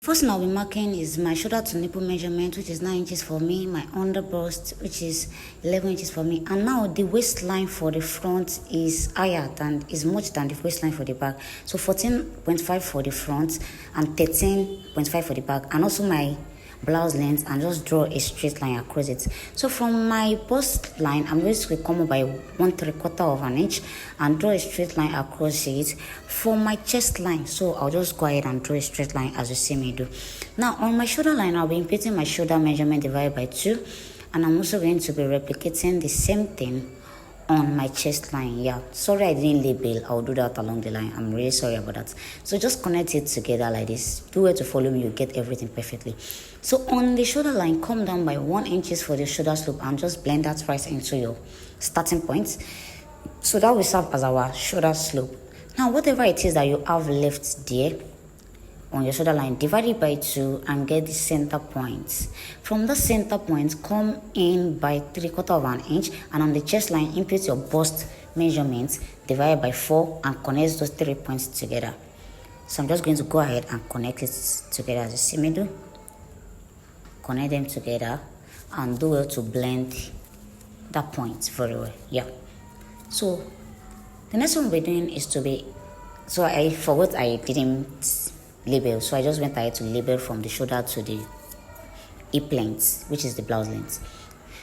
First thing I'll be marking is my shoulder to nipple measurement, which is 9 inches for me, my under bust, which is 11 inches for me, and now the waistline for the front is higher than, is much than the waistline for the back. So 14.5 for the front and 13.5 for the back, and also my blouse length, and just draw a straight line across it. So from my bust line, I'm going to come up by 1/3 of an inch and draw a straight line across it for my chest line. So I'll just go ahead and draw a straight line as you see me do. Now on my shoulder line, I'll be imputing my shoulder measurement divided by 2, and I'm also going to be replicating the same thing on my chest line. Yeah, sorry I didn't label. I'll do that along the line. I'm really sorry about that. So just connect it together like this. Do where to follow me, you get everything perfectly. So on the shoulder line, come down by 1 inch for the shoulder slope and just blend that right into your starting point. So that will serve as our shoulder slope. Now whatever it is that you have left there on your shoulder line, divide it by 2 and get the center point. From the center point, come in by 3/4 of an inch, and on the chest line, input your bust measurements, divide by 4 and connect those 3 points together. So I'm just going to go ahead and connect it together as you see me do. Connect them together and do well to blend that point very well. Yeah. So the next one we're doing is to be, so I forgot I didn't label, so I just went ahead to label from the shoulder to the hip length, which is the blouse length.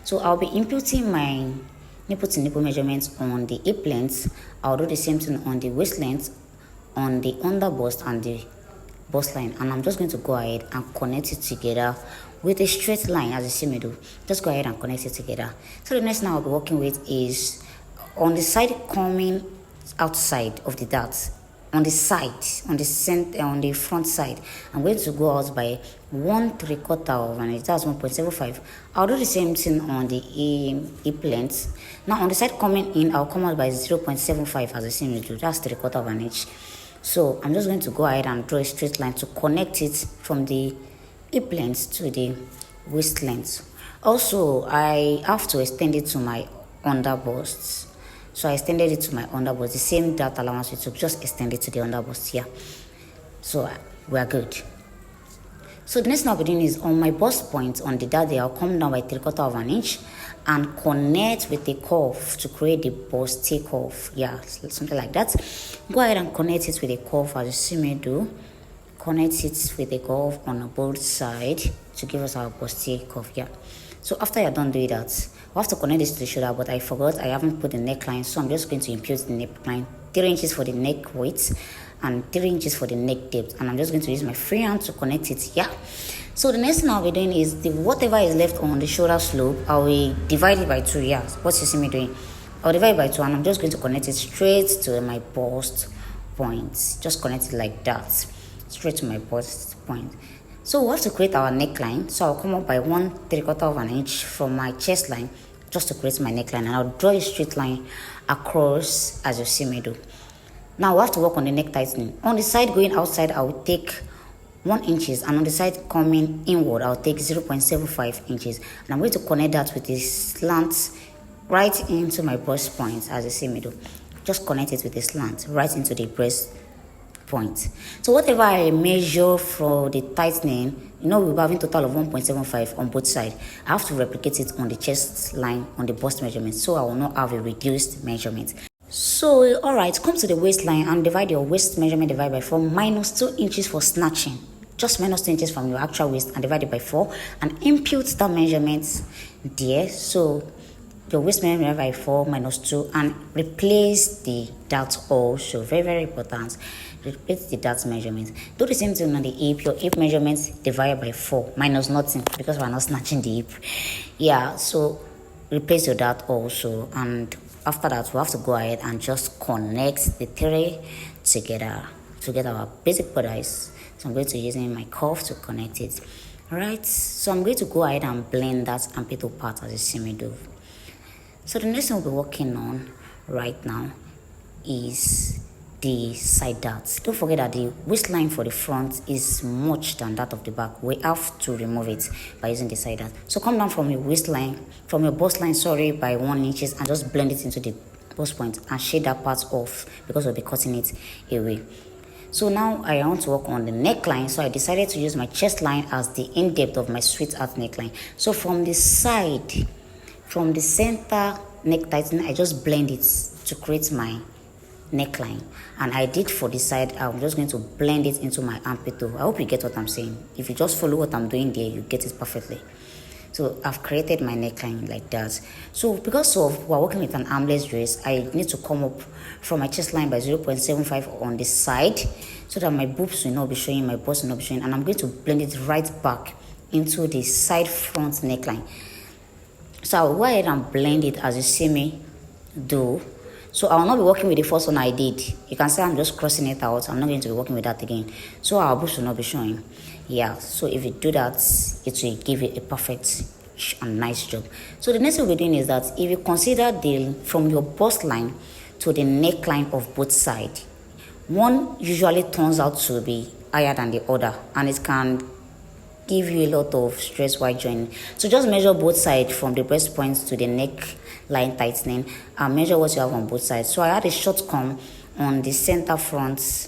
So I'll be inputting my nipple to nipple measurements on the hip length. I'll do the same thing on the waist length, on the under bust and the bust line, and I'm just going to go ahead and connect it together with a straight line as you see me do. Just go ahead and connect it together. So the next thing I'll be working with is on the side coming outside of the dart. On the side, on the center, on the front side, I'm going to go out by 1/3 of an inch. That's 1.75. I'll do the same thing on the hip length. Now on the side coming in, I'll come out by 0.75 as I see me do. That's 3/4 of an inch. So I'm just going to go ahead and draw a straight line to connect it from the hip length to the waist length. Also, I have to extend it to my under bust. So I extended it to my under bust. The same dart allowance we took, just extend it to the under bust here. So we are good. So the next thing I'll be doing is on my bust point on the dart there, I'll come down by 3/4 of an inch and connect with a curve to create the bust curve. Yeah, something like that. Go ahead and connect it with a curve as you see me do. Connect it with a curve on both sides to give us our bust curve. Yeah. So after you're done doing that, we have to connect this to the shoulder, but I forgot I haven't put the neckline, so I'm just going to impute the neckline. 3 inches for the neck width and 3 inches for the neck depth, and I'm just going to use my free hand to connect it. Yeah. So the next thing I'll be doing is whatever is left on the shoulder slope, I will divide it by 2. Yeah, what you see me doing, I'll divide it by 2, and I'm just going to connect it straight to my bust point. Just connect it like that, straight to my bust point. So we have to create our neckline. So I'll come up by 1/3 of an inch from my chest line just to create my neckline, and I'll draw a straight line across as you see me do. Now we have to work on the neck tightening. On the side going outside, I will take 1 inches, and on the side coming inward, I'll take 0.75 inches, and I'm going to connect that with a slant right into my breast point as you see me do. Just connect it with a slant right into the breast point. So whatever I measure for the tightening, we're having total of 1.75 on both sides. I have to replicate it on the chest line on the bust measurement, so I will not have a reduced measurement. So alright, come to the waistline and divide your waist measurement divided by 4 minus 2 inches for snatching. Just minus 2 inches from your actual waist and divide it by 4 and impute that measurement there. So your waist measurement by 4 minus 2 and replace the dart also. Very, very important. Replace the dart measurement. Do the same thing on the hip. Your hip measurements divided by 4 minus nothing because we're not snatching the hip. Yeah, so replace your dart also, and after that we have to go ahead and just connect the 3 together to get our basic bodice. So I'm going to use my curve to connect it. Alright, so I'm going to go ahead and blend that armpit part as you see me do. So the next thing we'll be working on right now is the side darts. Don't forget that the waistline for the front is much than that of the back. We have to remove it by using the side dart. So come down from your waistline, from your bust line, by 1 inch and just blend it into the bust point and shade that part off because we'll be cutting it away. So now I want to work on the neckline, so I decided to use my chest line as the in-depth of my sweetheart neckline. So from the side, from the center neck tightening, I just blend it to create my neckline. And I did for the side. I'm just going to blend it into my armpit too. I hope you get what I'm saying. If you just follow what I'm doing there, you get it perfectly. So I've created my neckline like that. So because of we're working with an armless dress, I need to come up from my chest line by 0.75 on the side, so that my boobs will not be showing, my bust will not be showing, and I'm going to blend it right back into the side front neckline. So I'll go ahead and blend it as you see me do. So I will not be working with the first one I did. You can say I'm just crossing it out. I'm not going to be working with that again. So our boobs will not be showing. Yeah, so if you do that, it will give it a perfect and nice job. So the next thing we're doing is that if you consider from your bust line to the neckline of both sides, one usually turns out to be higher than the other, and it can give you a lot of stress while joining. So just measure both sides from the breast points to the neckline tightening, and measure what you have on both sides. So I had a shortcome on the center front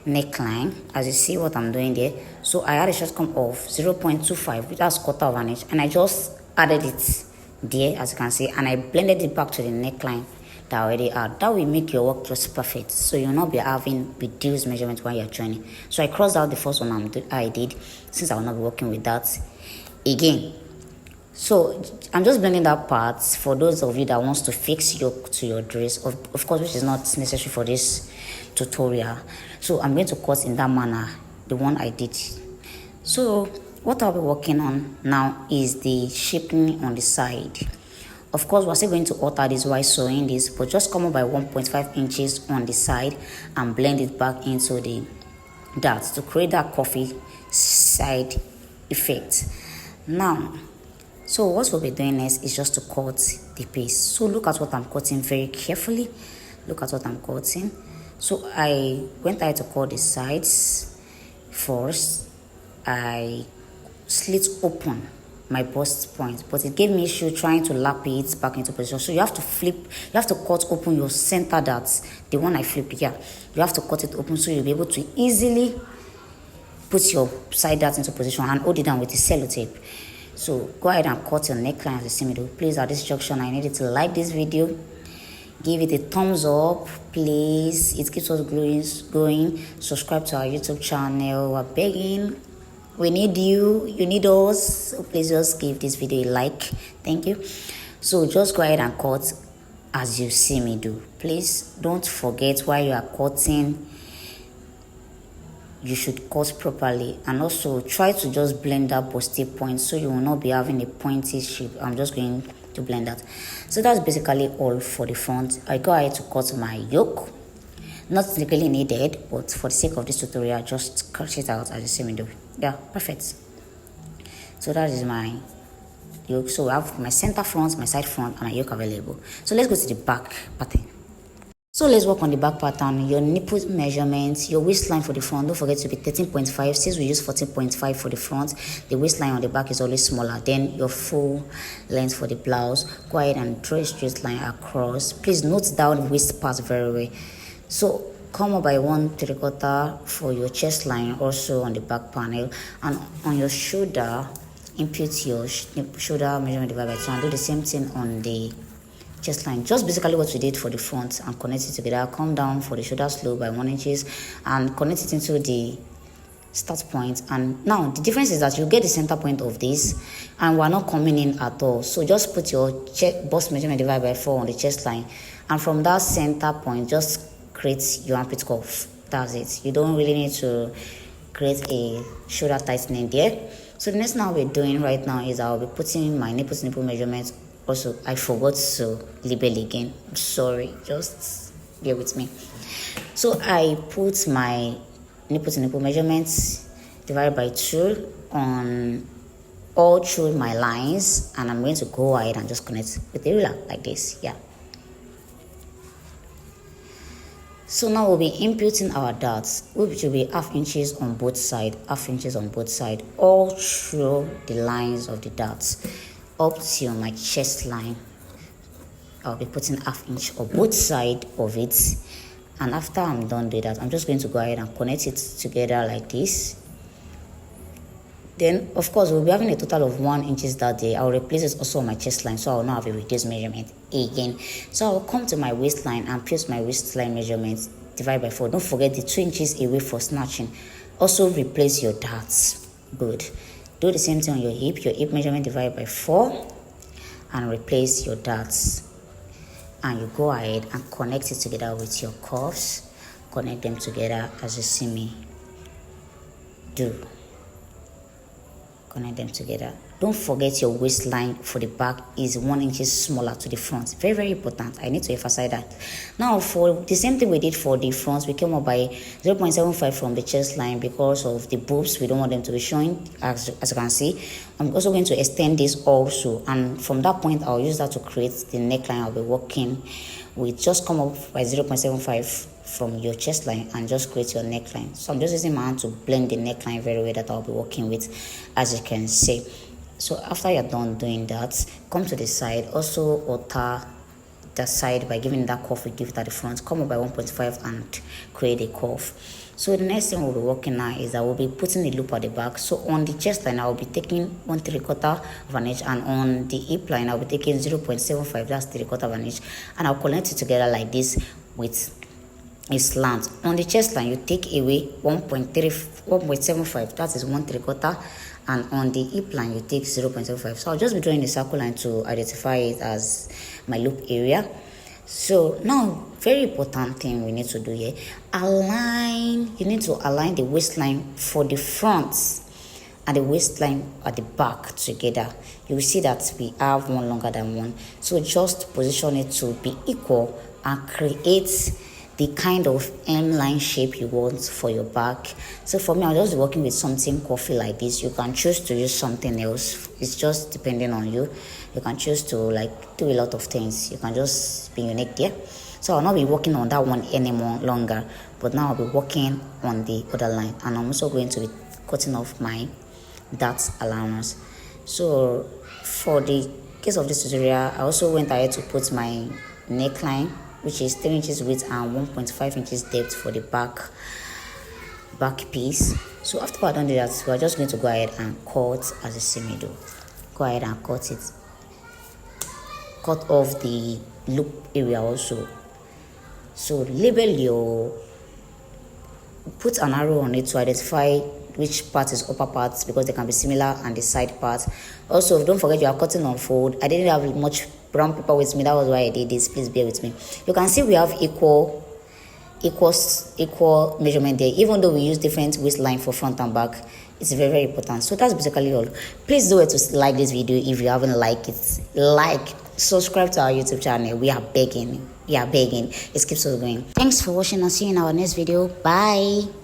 neckline, as you see what I'm doing there. So I had a shortcome of 0.25, that's quarter of an inch, and I just added it there, as you can see, and I blended it back to the neckline that I already had. That will make your work just perfect, so you'll not be having reduced measurement while you're joining. So I crossed out the first one I did, since I will not be working with that again. So I'm just blending that part for those of you that wants to fix yoke to your dress, of course, which is not necessary for this tutorial. So I'm going to cut in that manner, the one I did. So what I'll be working on now is the shaping on the side. Of course, we're still going to alter this while sewing this, but just come up by 1.5 inches on the side and blend it back into the darts to create that coffee side effect. Now, so what we'll be doing next is just to cut the piece. So look at what I'm cutting very carefully. Look at what I'm cutting. So I went ahead to cut the sides first. I slit open my bust point, but it gave me issue trying to lap it back into position. So you have to flip, you have to cut open your center darts, the one I flipped here. You have to cut it open so you'll be able to easily put your side darts into position and hold it down with the sellotape. So go ahead and cut your neckline as you see me do. Please, at this junction, I need you to like this video, give it a thumbs up, please. It keeps us going. Subscribe to our YouTube channel. We're begging. We need you. You need us. So please just give this video a like. Thank you. So just go ahead and cut as you see me do. Please don't forget while you are cutting, you should cut properly, and also try to just blend that busty point so you will not be having a pointy shape. I'm just going to blend that. So that's basically all for the front. I go ahead to cut my yoke. Not really needed, but for the sake of this tutorial, just cut it out as you see me do. Yeah, perfect. So that is my yoke. So I have my center front, my side front, and my yoke available. So let's go to the back pattern. So let's work on the back pattern. Your nipple measurements, your waistline for the front, don't forget to be 13.5. Since we use 14.5 for the front, the waistline on the back is always smaller. Then your full length for the blouse, go ahead and draw a straight line across. Please note down the waist part very well. So come up by 1/3 for your chest line, also on the back panel, and on your shoulder, impute your shoulder measurement divided by 2, and do the same thing on the chest line. Just basically what we did for the front, and connect it together. Come down for the shoulder slope by 1 inch and connect it into the start point. And now the difference is that you get the center point of this, and we're not coming in at all. So just put your bust measurement divided by 4 on the chest line, and from that center point, just create your armpit curve. That's it. You don't really need to create a shoulder tightening there. So the next thing we're doing right now is I'll be putting my nipple measurements. Also, I forgot to label again. I'm sorry, just bear with me. So I put my nipple measurements divided by 2 on all through my lines, and I'm going to go ahead and just connect with the ruler like this. Yeah. So now we'll be imputing our darts, which will be 1/2 inches on both sides, 1/2 inches on both sides, all through the lines of the darts up to my chest line. I'll be putting 1/2 inch on both sides of it, And after I'm done with that, I'm just going to go ahead and connect it together like this. Then, of course, we'll be having a total of 1 inches that day. I'll replace it also on my chest line, so I'll not have a reduced measurement again. So I'll come to my waistline and place my waistline measurement, divide by 4. Don't forget the 2 inches away for snatching. Also replace your darts. Good. Do the same thing on your hip measurement, divide by 4, and replace your darts. And you go ahead and connect it together with your cuffs. Connect them together as you see me do. Connect them together. Don't forget your waistline for the back is 1 inch smaller to the front. Very, very important. I need to emphasize that. Now, for the same thing we did for the front, we came up by 0.75 from the chest line because of the boobs. We don't want them to be showing, as you can see. I'm also going to extend this also, and from that point, I'll use that to create the neckline I'll be working with. Just come up by 0.75 from your chest line and just create your neckline. So I'm just using my hand to blend the neckline very well that I'll be working with, as you can see. So after you're done doing that, come to the side. Also alter the side by giving that curve we give it at the front. Come up by 1.5 and create a curve. So the next thing we'll be working now is that we'll be putting a loop at the back. So on the chest line, I'll be taking 1/3 of an inch, and on the hip line, I'll be taking 0.75, that's 3/4 of an inch, and I'll connect it together like this with a slant. On the chest line, you take away 1.75, that is 1/3, and on the hip line you take 0.75. So I'll just be drawing a circle line to identify it as my loop area. So now, very important thing we need to do here, you need to align the waistline for the front and the waistline at the back together. You will see that we have one longer than one, so just position it to be equal and create the kind of M-line shape you want for your back. So for me, I'll just be working with something coffee like this. You can choose to use something else. It's just depending on you. You can choose to do a lot of things. You can just be unique there. So I'll not be working on that one anymore longer, but now I'll be working on the other line, and I'm also going to be cutting off my dart allowance. So for the case of this tutorial, I also went ahead to put my neckline, which is 3 inches width and 1.5 inches depth for the back piece. So after I've done that, we're just going to go ahead and cut as you see me do. Go ahead and cut it. Cut off the loop area also. So put an arrow on it to identify which part is upper part, because they can be similar, and the side part. Also, don't forget you are cutting on fold. I didn't have much brown paper with me, that was why I did this. Please bear with me. You can see we have equal measurement there, even though we use different waistline for front and back. It's very, very important. So that's basically all. Please do it to like this video if you haven't liked it. Subscribe to our YouTube channel. We are begging. It keeps us going. Thanks for watching, and see you in our next video. Bye.